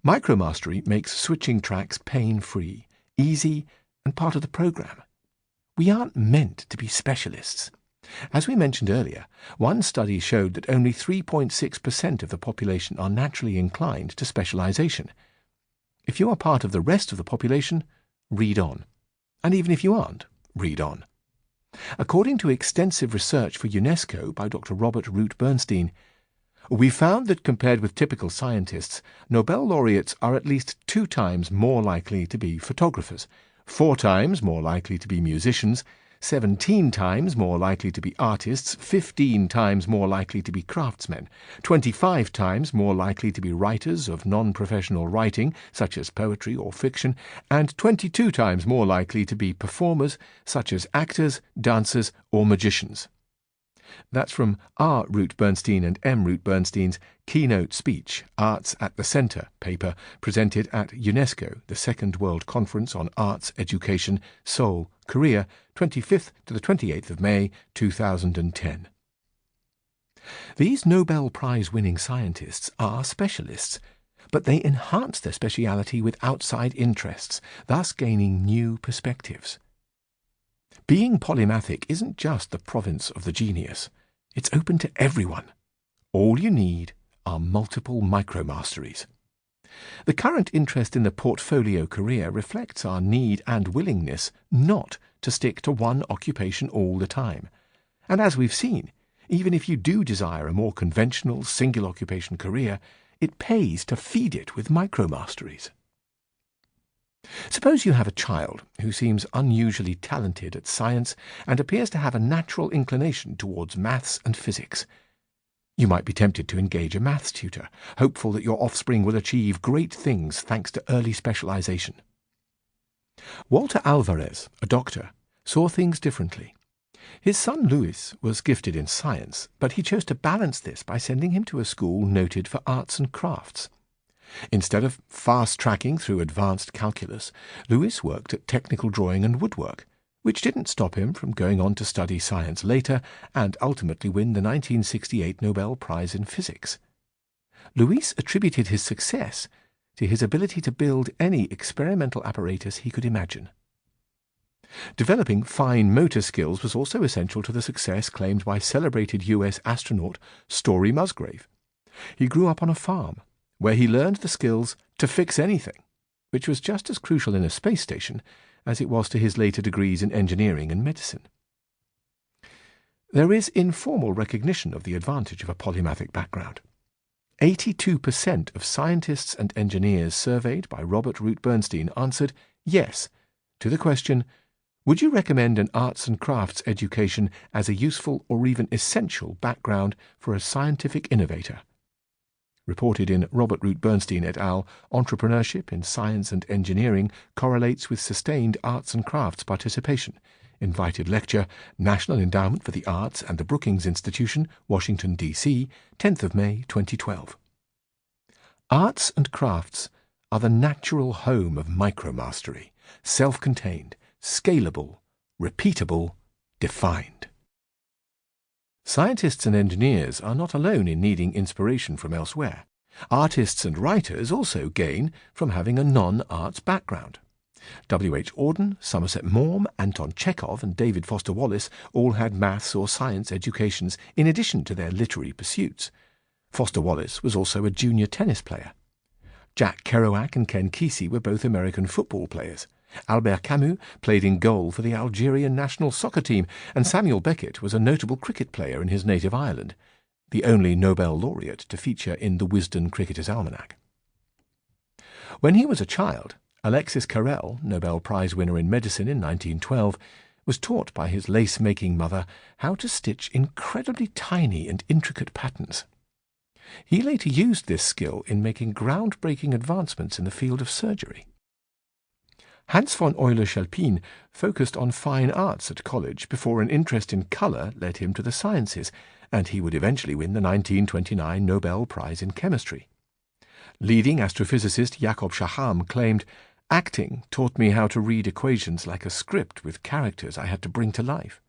Micromastery makes switching tracks pain-free, easy, and part of the program. We aren't meant to be specialists. As we mentioned earlier, one study showed that only 3.6% of the population are naturally inclined to specialization. If you are part of the rest of the population, read on. And even if you aren't, read on. According to extensive research for UNESCO by Dr. Robert Root Bernstein, we found that compared with typical scientists, Nobel laureates are at least 2 times more likely to be photographers, 4 times more likely to be musicians, 17 times more likely to be artists, 15 times more likely to be craftsmen, 25 times more likely to be writers of non-professional writing, such as poetry or fiction, and 22 times more likely to be performers, such as actors, dancers, or magicians. That's from R. Root Bernstein and M. Root Bernstein's keynote speech, Arts at the Centre paper, presented at UNESCO, the Second World Conference on Arts Education, Seoul, Korea, 25th to the 28th of May, 2010. These Nobel Prize-winning scientists are specialists, but they enhance their speciality with outside interests, thus gaining new perspectives. Being polymathic isn't just the province of the genius. It's open to everyone. All you need are multiple micromasteries. The current interest in the portfolio career reflects our need and willingness not to stick to one occupation all the time. And as we've seen, even if you do desire a more conventional single-occupation career, it pays to feed it with micromasteries. Suppose you have a child who seems unusually talented at science and appears to have a natural inclination towards maths and physics. You might be tempted to engage a maths tutor, hopeful that your offspring will achieve great things thanks to early specialization. Walter Alvarez, a doctor, saw things differently. His son Luis was gifted in science, but he chose to balance this by sending him to a school noted for arts and crafts. Instead of fast-tracking through advanced calculus, Luis worked at technical drawing and woodwork, which didn't stop him from going on to study science later and ultimately win the 1968 Nobel Prize in Physics. Luis attributed his success to his ability to build any experimental apparatus he could imagine. Developing fine motor skills was also essential to the success claimed by celebrated U.S. astronaut Story Musgrave. He grew up on a farm, where he learned the skills to fix anything, which was just as crucial in a space station as it was to his later degrees in engineering and medicine. There is informal recognition of the advantage of a polymathic background. 82% of scientists and engineers surveyed by Robert Root Bernstein answered yes to the question, would you recommend an arts and crafts education as a useful or even essential background for a scientific innovator? Reported in Robert Root Bernstein et al., Entrepreneurship in Science and Engineering correlates with sustained arts and crafts participation. Invited lecture, National Endowment for the Arts and the Brookings Institution, Washington, D.C., 10th of May, 2012. Arts and crafts are the natural home of micromastery, self-contained, scalable, repeatable, defined. Scientists and engineers are not alone in needing inspiration from elsewhere. Artists and writers also gain from having a non-arts background. W. H. Auden, Somerset Maugham, Anton Chekhov, and David Foster Wallace all had maths or science educations in addition to their literary pursuits. Foster Wallace was also a junior tennis player. Jack Kerouac and Ken Kesey were both American football players. Albert Camus played in goal for the Algerian national soccer team, and Samuel Beckett was a notable cricket player in his native Ireland, the only Nobel laureate to feature in the Wisden Cricketer's Almanac. When he was a child, Alexis Carrel, Nobel Prize winner in medicine in 1912, was taught by his lace-making mother how to stitch incredibly tiny and intricate patterns. He later used this skill in making groundbreaking advancements in the field of surgery. Hans von Euler-Chelpin focused on fine arts at college before an interest in colour led him to the sciences, and he would eventually win the 1929 Nobel Prize in Chemistry. Leading astrophysicist Jakob Shaham claimed, "Acting taught me how to read equations like a script with characters I had to bring to life."